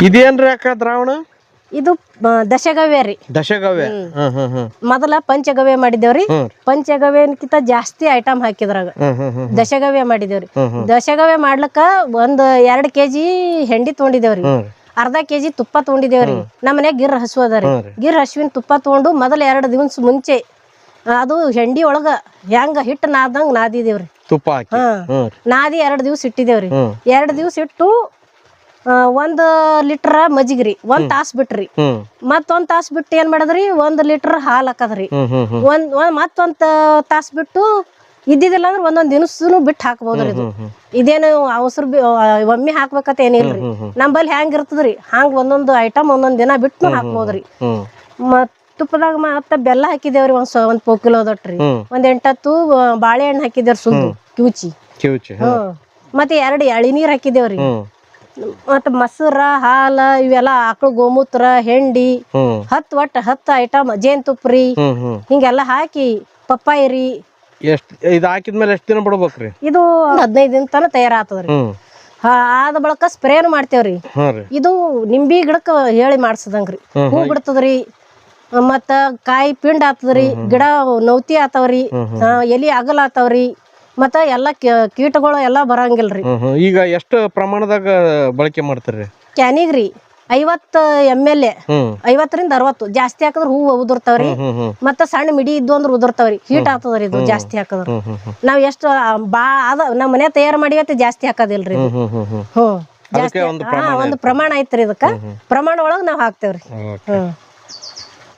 ಇದೇನ್ರಿ ಅಕ್ಕ ದ್ರಾವಣ? ಇದು ದಶಗವ್ಯ ರೀ. ದಶಗವ್ಯ. ಮೊದಲ ಪಂಚಗವ್ಯ ಮಾಡಿದೇವ್ರಿ. ಪಂಚಗವ್ಯಕಿಂತ ಜಾಸ್ತಿ ಐಟಮ್ ಹಾಕಿದ್ರಾಗ ದಶಗವ್ಯ ಮಾಡಿದೇವ್ರಿ. ದಶಗವ್ಯ ಮಾಡ್ಲಕ್ಕ 2 kg ಹೆಂಡಿ ತಗೊಂಡಿದೇವ್ರಿ. ಅರ್ಧ kg ತುಪ್ಪ ತಗೊಂಡಿದೇವ್ರಿ. ನಮ್ಮ ಮನ್ಯಾಗ ಗಿರ್ ಹಸು ಅದಾರಿ. ಗಿರ್ ಹಸುವಿನ ತುಪ್ಪ ತಗೊಂಡು ಮೊದಲ 2 ದಿವಸ ಮುಂಚೆ ಅದು ಹೆಂಡಿ ಒಳಗ ಹೆಂಗ ಹಿಟ್ಟು ನಾದಂಗ ನಾದಿದೇವ್ರಿ. ತುಪ್ಪ ಹಾಕಿ ನಾದಿ 2 ದಿವಸ ಇಟ್ಟಿದೇವ್ರಿ. 2 ದಿವಸ ಇಟ್ಟು 1 ಲೀಟರ್ ಮಜ್ಜಿಗ್ರಿ 1 ತಾಸ್ ಬಿಟ್ರಿ. ಮತ್ತೊಂದ್ ತಾಸ್ ಬಿಟ್ಟು ಏನ್ ಮಾಡದ್ರಿ 1 ಲೀಟರ್ ಹಾಲ್ ಹಾಕದ್ರಿ. ಮತ್ತೊಂದ್ ತಾಸ್ ಬಿಟ್ಟು ಇದ್ದಿದ್ದಿಲ್ಲ ಅಂದ್ರೆ ಒಂದೊಂದ್ ದಿನಸನು ಬಿಟ್ಟು ಹಾಕ್ಬೋದ್ರಿ. ಇದೇನು ಅವಸರ ಒಮ್ಮೆ ಹಾಕ್ಬೇಕಂತ ಏನಿಲ್ರಿ. ನಮ್ಮಲ್ಲಿ ಹೆಂಗ್ ಇರ್ತದ್ರಿ ಹಂಗ ಒಂದೊಂದು ಐಟಮ್ ಒಂದೊಂದ್ ದಿನ ಬಿಟ್ಟು ಹಾಕ್ಬೋದ್ರಿ. ಮತ್ ತುಪ್ಪದಾಗ ಮತ್ತ ಬೆಲ್ಲ ಹಾಕಿದೇವ್ರಿ. ಒಂದ್ ಪೋ ಕಿಲೋದಟ್ರಿ. 8-10 ಬಾಳೆಹಣ್ಣು ಹಾಕಿದೇವ್ರಿ. ಸುಲ್ದು ಕಿವುಚಿ ಮತ್ತೆ 2 ಎಳಿನೀರ್ ಹಾಕಿದೇವ್ರಿ. ಮತ್ತ ಮೊಸರ ಹಾಲ ಇವೆಲ್ಲ ಆಕಳು ಗೋಮೂತ್ರ ಹೆಂಡಿ 10 ಐಟಮ್ ಜೇನ್ತುಪ್ಪ್ರಿ ಹಿಂಗೆಲ್ಲ ಹಾಕಿ ಪಪ್ಪಾಯಿ ರೀ. ಇದು ಹಾಕಿದ್ಮೇಲೆ ಎಷ್ಟ್ ದಿನ ಬಿಡ್ಬೇಕ್ರಿ? ಇದು 15 ದಿನ ತನ ತಯಾರಾಗ್ತದ್ರಿ. ಆದ ಬಳಕ ಸ್ಪ್ರೇನು ಮಾಡ್ತೇವ್ರಿ. ಇದು ನಿಂಬಿ ಗಿಡಕ್ಕ ಹೇಳಿ ಮಾಡ್ಸದಂಗ್ರಿ. ಹೂ ಬಿಡ್ತದ್ರಿ. ಮತ್ತ ಕಾಯಿ ಪಿಂಡ್ ಆತದ್ರಿ. ಗಿಡ ನೌತಿ ಆತಾವ್ರಿ. ಎಲಿ ಅಗಲ ಆತಾವ್ರಿ. ಮತ್ತ ಎಲ್ಲಾ ಕೀಟಗಳು ಎಲ್ಲಾ ಬರಂಗಿಲ್ರಿ. ಈಗ ಎಷ್ಟು ಪ್ರಮಾಣದಾಗ ಬಳಕೆ ಮಾಡ್ತಾರ್ರಿ? ಕ್ಯಾನಿಗ್ರಿ 50 ml 50ರಿಂದ 60. ಜಾಸ್ತಿ ಹಾಕಿದ್ರ ಹೂವು ಉದುರ್ತಾವ್ರಿ. ಮತ್ತ ಸಣ್ಣ ಮಿಡಿ ಇದ್ದು ಅಂದ್ರ ಉದುರ್ತಾವ್ರಿ. ಹೀಟ್ ಆಗ್ತದ್ರಿ ಇದು ಜಾಸ್ತಿ ಹಾಕದ್ರ. ನಾವ್ ಎಷ್ಟು ನಮ್ಮ ಮನೆ ತಯಾರು ಮಾಡಿವತ್ತೆ ಜಾಸ್ತಿ ಹಾಕೋದಿಲ್ರಿ. ಜಾಸ್ತಿ ಒಂದು ಪ್ರಮಾಣ ಐತ್ರಿ. ಇದಕ್ಕ ಪ್ರಮಾಣ ಒಳಗ್ ನಾವ್ ಹಾಕ್ತೇವ್ರಿ.